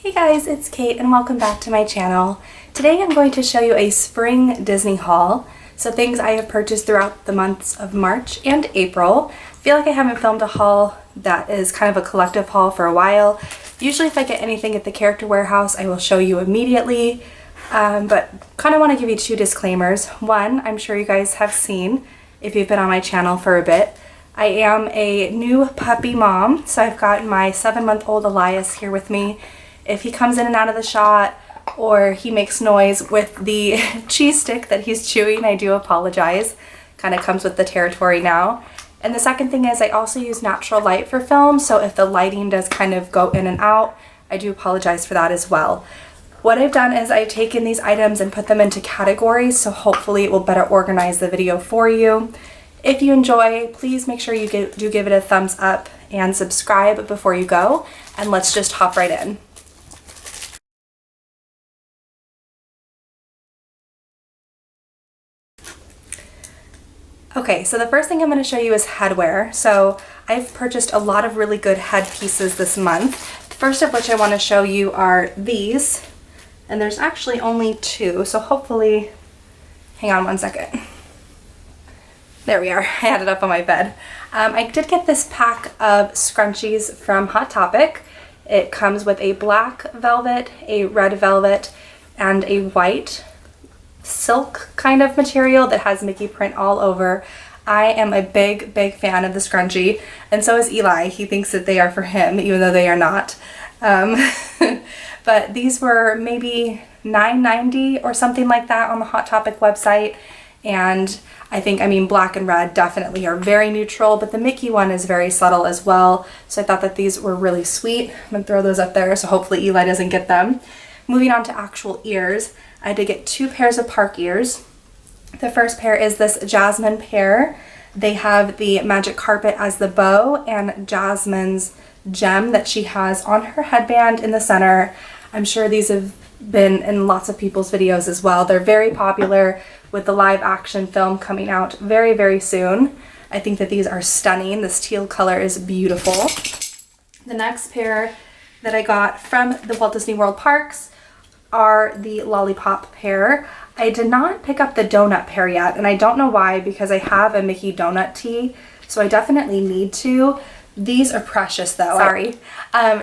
Hey guys, it's Kate and welcome back to my channel. Today I'm going to show you a spring Disney haul. So things I have purchased throughout the months of March and April. I feel like I haven't filmed a haul that is kind of a collective haul for a while. Usually if I get anything at the Character Warehouse, I will show you immediately. But kind of want to give you two disclaimers. One, I'm sure you guys have seen if you've been on my channel for a bit. I am a new puppy mom, so I've got my 7-month-old Elias here with me. If he comes in and out of the shot or he makes noise with the cheese stick that he's chewing, I do apologize. Kind of comes with the territory now. And the second thing is I also use natural light for film, so if the lighting does kind of go in and out, I do apologize for that as well. What I've done is I've taken these items and put them into categories, so hopefully it will better organize the video for you. If you enjoy, please make sure you do give it a thumbs up and subscribe before you go, and let's just hop right in. Okay, so the first thing I'm going to show you is headwear. So I've purchased a lot of really good head pieces this month. The first of which I want to show you are these, and there's actually only two, so hopefully, hang on one second. There we are, I had it up on my bed. I did get this pack of scrunchies from Hot Topic. It comes with a black velvet, a red velvet, and a white silk kind of material that has Mickey print all over. I am a big fan of the scrunchie, and so is Eli. He thinks that they are for him, even though they are not. But these were maybe $9.90 or something like that on the Hot Topic website, and I mean black and red definitely are very neutral, but the Mickey one is very subtle as well, so I thought that these were really sweet. I'm gonna throw those up there so hopefully Eli doesn't get them. Moving on to actual ears, I did get 2 pairs of park ears. The first pair is this Jasmine pair. They have the magic carpet as the bow and Jasmine's gem that she has on her headband in the center. I'm sure these have been in lots of people's videos as well. They're very popular with the live action film coming out very soon. I think that these are stunning. This teal color is beautiful. The next pair that I got from the Walt Disney World parks are the lollipop pair. I did not pick up the donut pair yet, and I don't know why, because I have a Mickey donut tee, so I definitely need to. These are precious though. Sorry.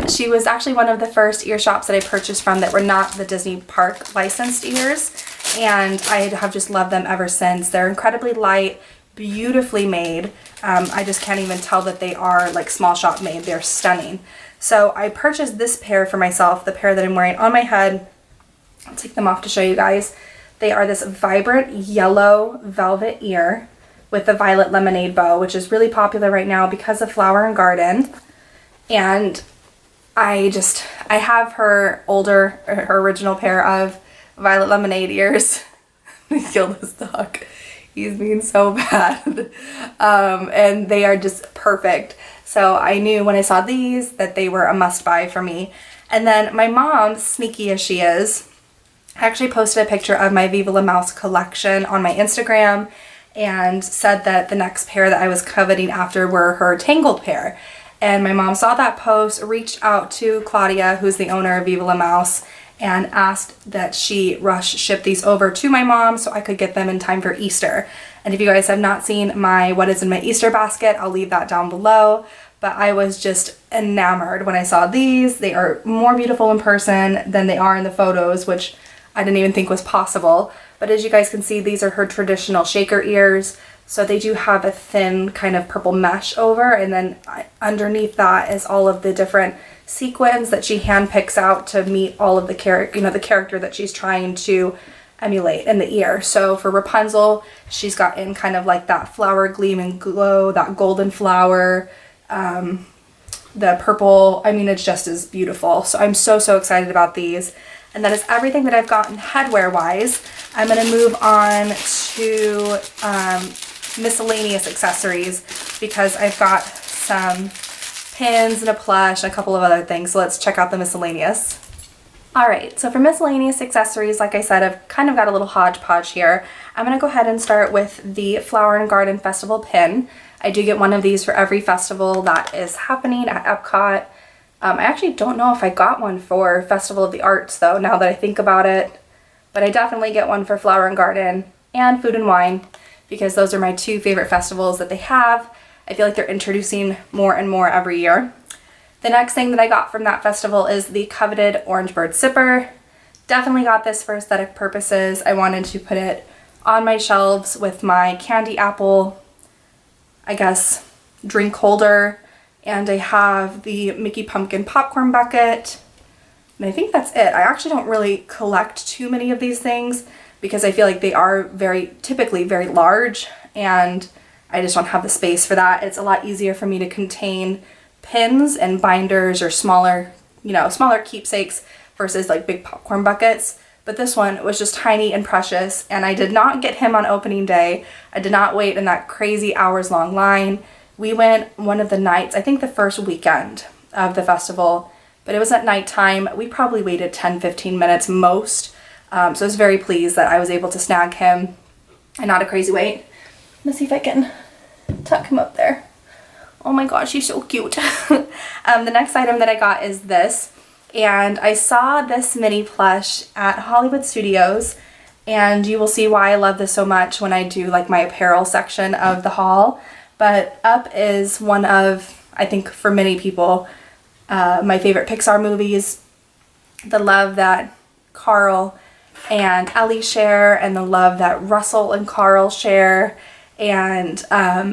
She was actually one of the first ear shops that I purchased from that were not the Disney park licensed ears, and I have just loved them ever since. They're incredibly light, beautifully made. I just can't even tell that they are like small shop made. They're stunning. So I purchased this pair for myself, the pair that I'm wearing on my head. I'll take them off to show you guys. They are this vibrant yellow velvet ear with the violet lemonade bow, which is really popular right now because of Flower and Garden. And I have her original pair of violet lemonade ears. I killed this dog. He's being so bad. And they are just perfect. So I knew when I saw these that they were a must buy for me. And then my mom, sneaky as she is, actually posted a picture of my Viva La Mouse collection on my Instagram and said that the next pair that I was coveting after were her Tangled pair. And my mom saw that post, reached out to Claudia, who's the owner of Viva La Mouse, and asked that she rush ship these over to my mom so I could get them in time for Easter. And if you guys have not seen my What Is in My Easter Basket, I'll leave that down below. But I was just enamored when I saw these. They are more beautiful in person than they are in the photos, which I didn't even think was possible. But as you guys can see, these are her traditional shaker ears. So they do have a thin kind of purple mesh over, and then underneath that is all of the different sequins that she hand picks out to meet all of the character that she's trying to emulate in the ear. So for Rapunzel, she's got in kind of like that flower gleam and glow, that golden flower, the purple. I mean, it's just as beautiful. So I'm so excited about these. And that is everything that I've gotten headwear wise. I'm going to move on to miscellaneous accessories because I've got some pins and a plush and a couple of other things. So let's check out the miscellaneous. Alright, so for miscellaneous accessories, like I said, I've kind of got a little hodgepodge here. I'm going to go ahead and start with the Flower and Garden Festival pin. I do get one of these for every festival that is happening at Epcot. I actually don't know if I got one for Festival of the Arts though, now that I think about it. But I definitely get one for Flower and Garden and Food and Wine, because those are my two favorite festivals that they have. I feel like they're introducing more and more every year. The next thing that I got from that festival is the coveted Orange Bird Sipper. Definitely got this for aesthetic purposes. I wanted to put it on my shelves with my candy apple, I guess, drink holder. And I have the Mickey Pumpkin popcorn bucket. And I think that's it. I actually don't really collect too many of these things because I feel like they are typically very large, and I just don't have the space for that. It's a lot easier for me to contain pins and binders or smaller keepsakes versus like big popcorn buckets. But this one was just tiny and precious, and I did not get him on opening day. I did not wait in that crazy hours-long line. We went one of the nights, I think the first weekend of the festival, but it was at nighttime. We probably waited 10-15 minutes most. So I was very pleased that I was able to snag him and not a crazy wait. Let's see if I can tuck him up there. Oh my gosh, he's so cute. The next item that I got is this. And I saw this mini plush at Hollywood Studios, and you will see why I love this so much when I do like my apparel section of the haul. But Up is one of, I think for many people, my favorite Pixar movies. The love that Carl and Ellie share, and the love that Russell and Carl share, and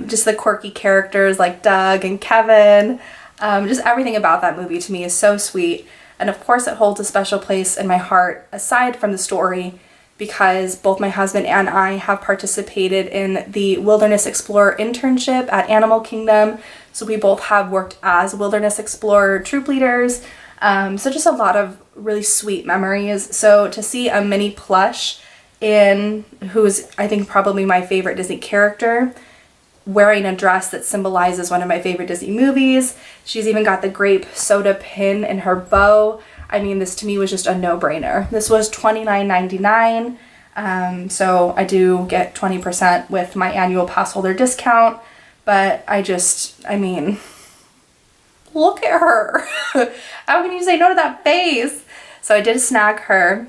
just the quirky characters like Doug and Kevin. Just everything about that movie to me is so sweet. And of course it holds a special place in my heart aside from the story, because both my husband and I have participated in the Wilderness Explorer internship at Animal Kingdom. So we both have worked as Wilderness Explorer troop leaders. So just a lot of really sweet memories. So to see a mini plush who's I think probably my favorite Disney character, wearing a dress that symbolizes one of my favorite Disney movies. She's even got the grape soda pin in her bow. I mean, this to me was just a no-brainer. This was $29.99, so I do get 20% with my annual pass holder discount, but I mean, look at her. How can you say no to that face? So I did snag her.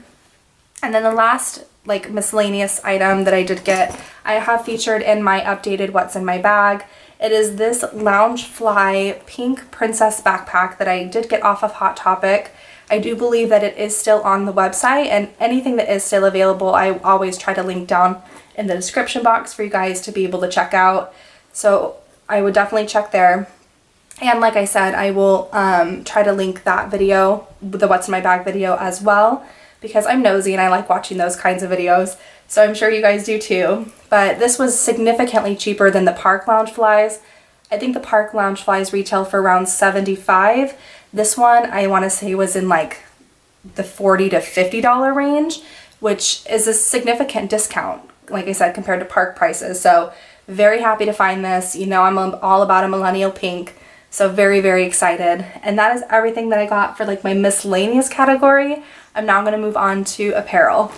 And then the last like miscellaneous item that I did get, I have featured in my updated What's in My Bag. It is this Loungefly pink princess backpack that I did get off of Hot Topic. I do believe that it is still on the website, and anything that is still available, I always try to link down in the description box for you guys to be able to check out. So I would definitely check there. And like I said, I will try to link that video, the What's in My Bag video as well, because I'm nosy and I like watching those kinds of videos. So I'm sure you guys do too. But this was significantly cheaper than the Park Loungeflies. I think the Park Loungeflies retail for around $75. This one I want to say was in like the $40 to $50 range, which is a significant discount, like I said, compared to park prices. So very happy to find this. You know, I'm all about a millennial pink. So very, very excited. And that is everything that I got for like my miscellaneous category. I'm now going to move on to apparel.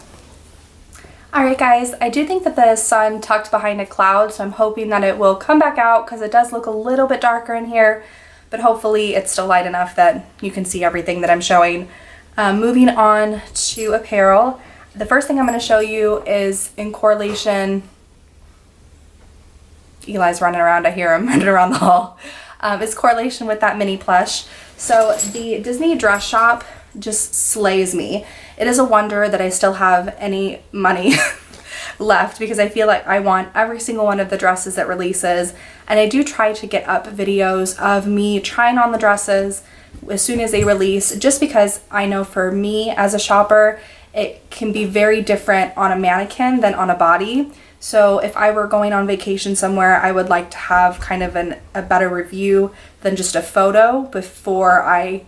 Alright guys, I do think that the sun tucked behind a cloud, so I'm hoping that it will come back out because it does look a little bit darker in here, but hopefully it's still light enough that you can see everything that I'm showing. Moving on to apparel, the first thing I'm going to show you is in correlation. Eli's running around, I hear him running around the hall. Is correlation with that mini plush. So the Disney dress shop just slays me. It is a wonder that I still have any money left, because I feel like I want every single one of the dresses that releases, and I do try to get up videos of me trying on the dresses as soon as they release, just because I know for me as a shopper it can be very different on a mannequin than on a body. So if I were going on vacation somewhere, I would like to have kind of a better review than just a photo before I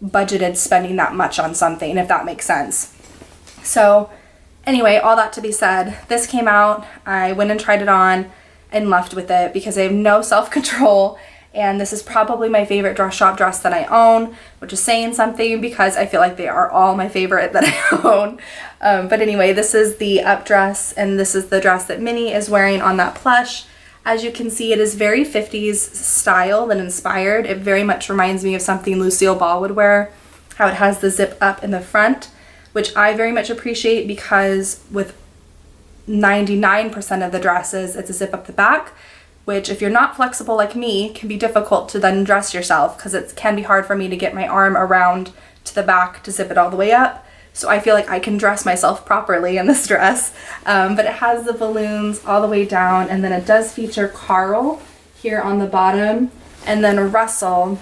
budgeted spending that much on something, if that makes sense. So anyway, all that to be said, this came out, I went and tried it on and left with it because I have no self-control, and this is probably my favorite dress shop dress that I own, which is saying something because I feel like they are all my favorite that I own. But anyway, this is the Up dress, and this is the dress that Minnie is wearing on that plush. As you can see, it is very 50s style and inspired. It very much reminds me of something Lucille Ball would wear, how it has the zip up in the front, which I very much appreciate because with 99% of the dresses, it's a zip up the back, which if you're not flexible like me, can be difficult to then dress yourself because it can be hard for me to get my arm around to the back to zip it all the way up. So I feel like I can dress myself properly in this dress. But it has the balloons all the way down, and then it does feature Carl here on the bottom, and then Russell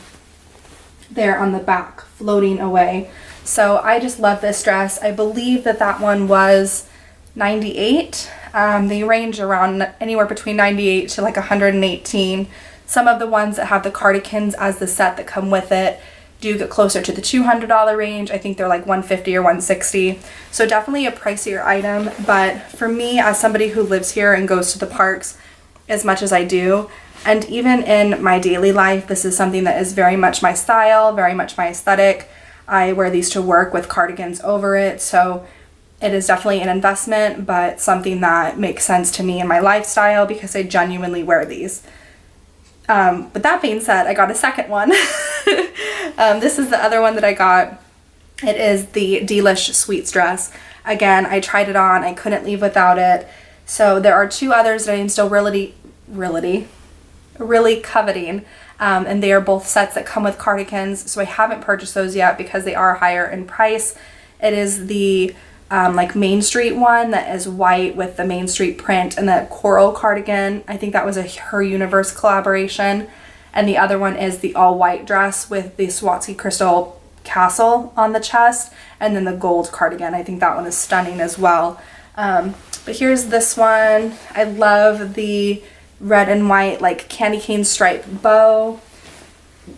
there on the back floating away. So I just love this dress. I believe that that one was $98. They range around anywhere between $98 to like $118. Some of the ones that have the cardigans as the set that come with it do get closer to the $200 range. I think they're like $150 or $160. So definitely a pricier item. But for me, as somebody who lives here and goes to the parks as much as I do, and even in my daily life, this is something that is very much my style, very much my aesthetic. I wear these to work with cardigans over it. So it is definitely an investment, but something that makes sense to me in my lifestyle because I genuinely wear these. But that being said, I got a second one. This is the other one that I got. It is the Delish Sweets dress. Again, I tried it on. I couldn't leave without it. So there are two others that I'm still really coveting. And they are both sets that come with cardigans. So I haven't purchased those yet because they are higher in price. It is the like Main Street one that is white with the Main Street print and the coral cardigan. I think that was a Her Universe collaboration. And the other one is the all white dress with the Swarovski crystal castle on the chest and then the gold cardigan. I think that one is stunning as well. But here's this one. I love the red and white like candy cane stripe bow.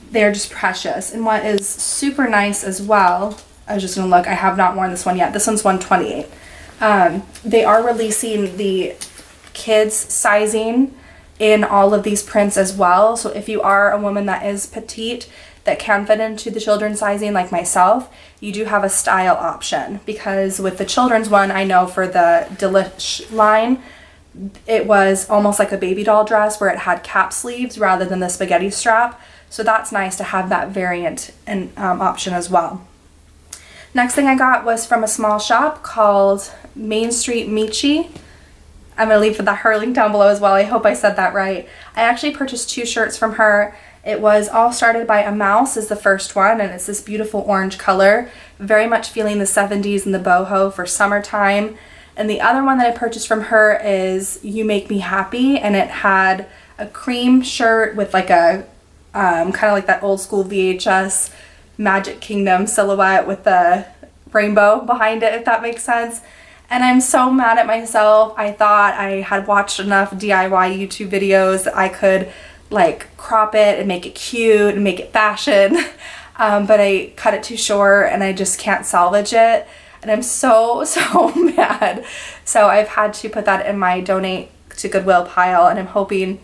They're just precious. And what is super nice as well, I was just gonna look, I have not worn this one yet. This one's $128. They are releasing the kids sizing in all of these prints as well. So if you are a woman that is petite, that can fit into the children's sizing like myself, you do have a style option. Because with the children's one, I know for the Delish line, it was almost like a baby doll dress where it had cap sleeves rather than the spaghetti strap. So that's nice to have that variant and option as well. Next thing I got was from a small shop called Main Street Michi. I'm going to leave her link down below as well. I hope I said that right. I actually purchased 2 shirts from her. It was all started by a mouse is the first one, and it's this beautiful orange color. Very much feeling the 70s and the boho for summertime. And the other one that I purchased from her is You Make Me Happy, and it had a cream shirt with like a kind of like that old school VHS Magic Kingdom silhouette with the rainbow behind it, if that makes sense. And I'm so mad at myself. I thought I had watched enough DIY YouTube videos that I could like crop it and make it cute and make it fashion. But I cut it too short and I just can't salvage it. And I'm so mad. So I've had to put that in my donate to Goodwill pile, and I'm hoping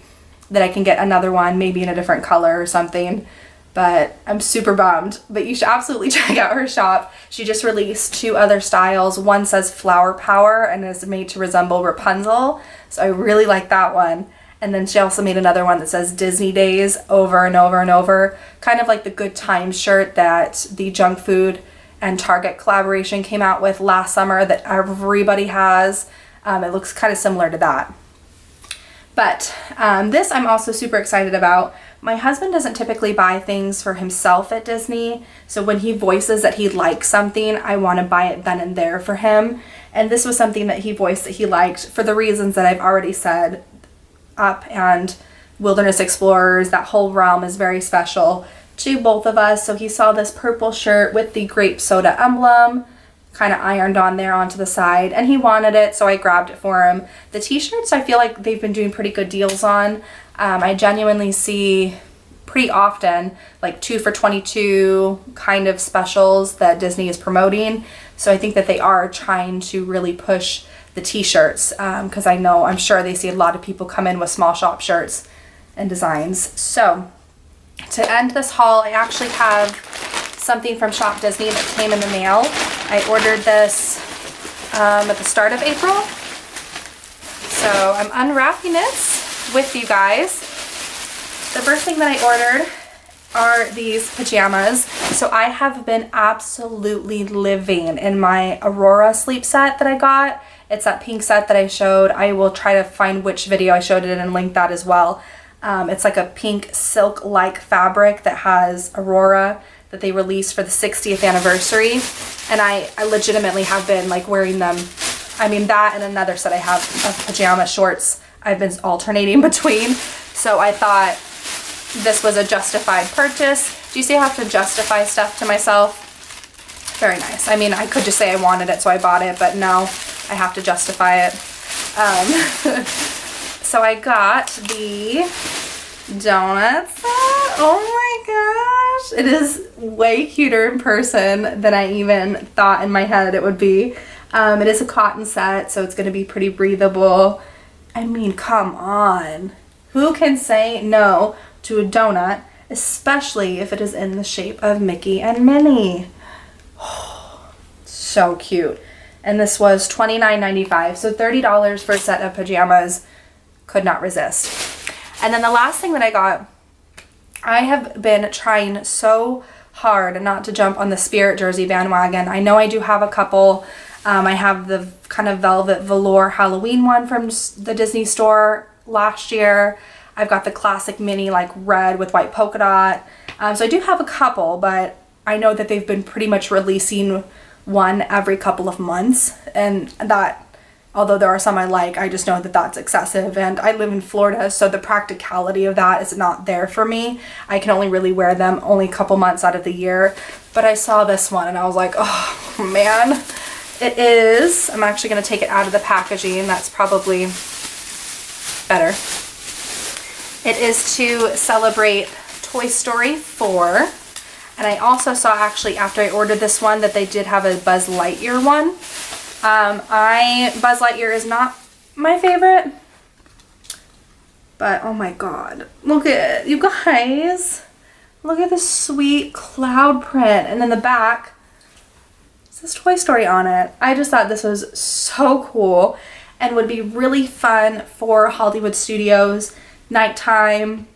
that I can get another one, maybe in a different color or something. But I'm super bummed. But you should absolutely check out her shop. She just released 2 other styles. One says Flower Power and is made to resemble Rapunzel. So I really like that one. And then she also made another one that says Disney Days over and over and over. Kind of like the Good Times shirt that the Junk Food and Target collaboration came out with last summer that everybody has. It looks kind of similar to that. But this I'm also super excited about. My husband doesn't typically buy things for himself at Disney, so when he voices that he likes something, I want to buy it then and there for him. And this was something that he voiced that he liked for the reasons that I've already said. Up and Wilderness Explorers, that whole realm is very special to both of us. So he saw this purple shirt with the grape soda emblem kind of ironed on there onto the side, and he wanted it, so I grabbed it for him. The t-shirts I feel like they've been doing pretty good deals on. I genuinely see pretty often like 2 for $22 kind of specials that Disney is promoting. So I think that they are trying to really push the t-shirts because I'm sure they see a lot of people come in with small shop shirts and designs. So to end this haul, I actually have something from Shop Disney that came in the mail. I ordered this at the start of April. So I'm unwrapping this with you guys. The first thing that I ordered are these pajamas. So I have been absolutely living in my Aurora sleep set that I got. It's that pink set that I showed. I will try to find which video I showed it in and link that as well. It's like a pink silk-like fabric that has Aurora that they released for the 60th anniversary. And I legitimately have been like wearing them. I mean, that and another set I have of pajama shorts I've been alternating between. So I thought this was a justified purchase. Do you see I have to justify stuff to myself? Very nice. I mean, I could just say I wanted it, so I bought it, but no, I have to justify it. So I got the donut set. Oh my gosh. It is way cuter in person than I even thought in my head it would be. It is a cotton set, so it's going to be pretty breathable. I mean, come on. Who can say no to a donut, especially if it is in the shape of Mickey and Minnie? Oh, so cute. And this was $29.95, so $30 for a set of pajamas. Could not resist. And then the last thing that I got, I have been trying so hard not to jump on the Spirit jersey bandwagon. I know I do have a couple. I have the kind of velvet velour Halloween one from the Disney store last year. I've got the classic mini like red with white polka dot. So I do have a couple, but I know that they've been pretty much releasing one every couple of months. And that, although there are some I like, I just know that that's excessive. And I live in Florida, so the practicality of that is not there for me. I can only really wear them only a couple months out of the year. But I saw this one and I was like, oh man. It is, I'm actually going to take it out of the packaging. That's probably better. It is to celebrate Toy Story 4. And I also saw actually after I ordered this one that they did have a Buzz Lightyear one. Buzz Lightyear is not my favorite. But oh my god. Look at it. You guys. Look at this sweet cloud print. And then the back says Toy Story on it. I just thought this was so cool and would be really fun for Hollywood Studios nighttime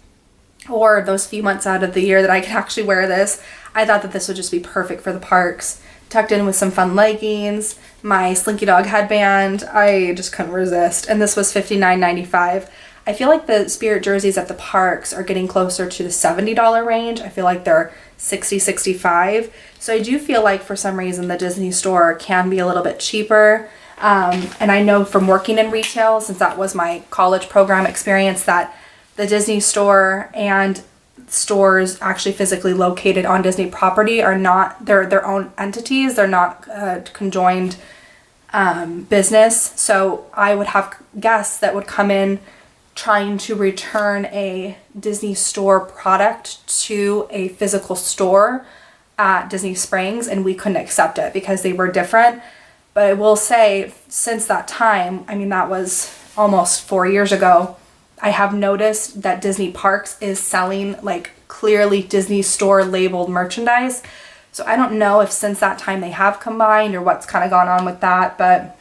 or those few months out of the year that I could actually wear this. I thought that this would just be perfect for the parks. Tucked in with some fun leggings, my Slinky Dog headband. I just couldn't resist. And this was $59.95. I feel like the Spirit jerseys at the parks are getting closer to the $70 range. I feel like they're $60, $65. So I do feel like for some reason the Disney store can be a little bit cheaper. And I know from working in retail, since that was my college program experience, that the Disney store and stores actually physically located on Disney property are not, they're their own entities. They're not conjoined business. So I would have guests that would come in trying to return a Disney store product to a physical store at Disney Springs, and we couldn't accept it because they were different. But I will say, since that time, I mean, that was almost 4 years ago, I have noticed that Disney Parks is selling like clearly Disney store labeled merchandise. So I don't know if since that time they have combined or what's kind of gone on with that. But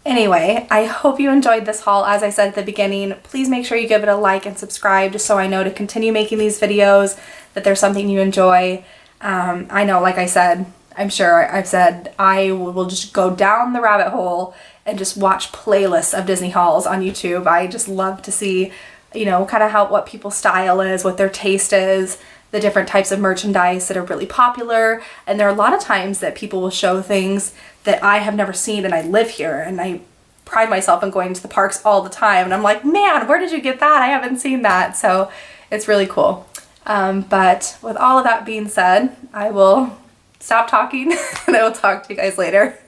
anyway, I hope you enjoyed this haul. As I said at the beginning, please make sure you give it a like and subscribe just so I know to continue making these videos, that there's something you enjoy. I know, like I said, I'm sure I've said I will just go down the rabbit hole and just watch playlists of Disney hauls on YouTube. I just love to see, you know, kind of what people's style is, what their taste is, the different types of merchandise that are really popular. And there are a lot of times that people will show things that I have never seen, and I live here and I pride myself in going to the parks all the time. And I'm like, man, where did you get that? I haven't seen that. So it's really cool. But with all of that being said, I will stop talking and I will talk to you guys later.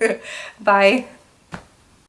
Bye.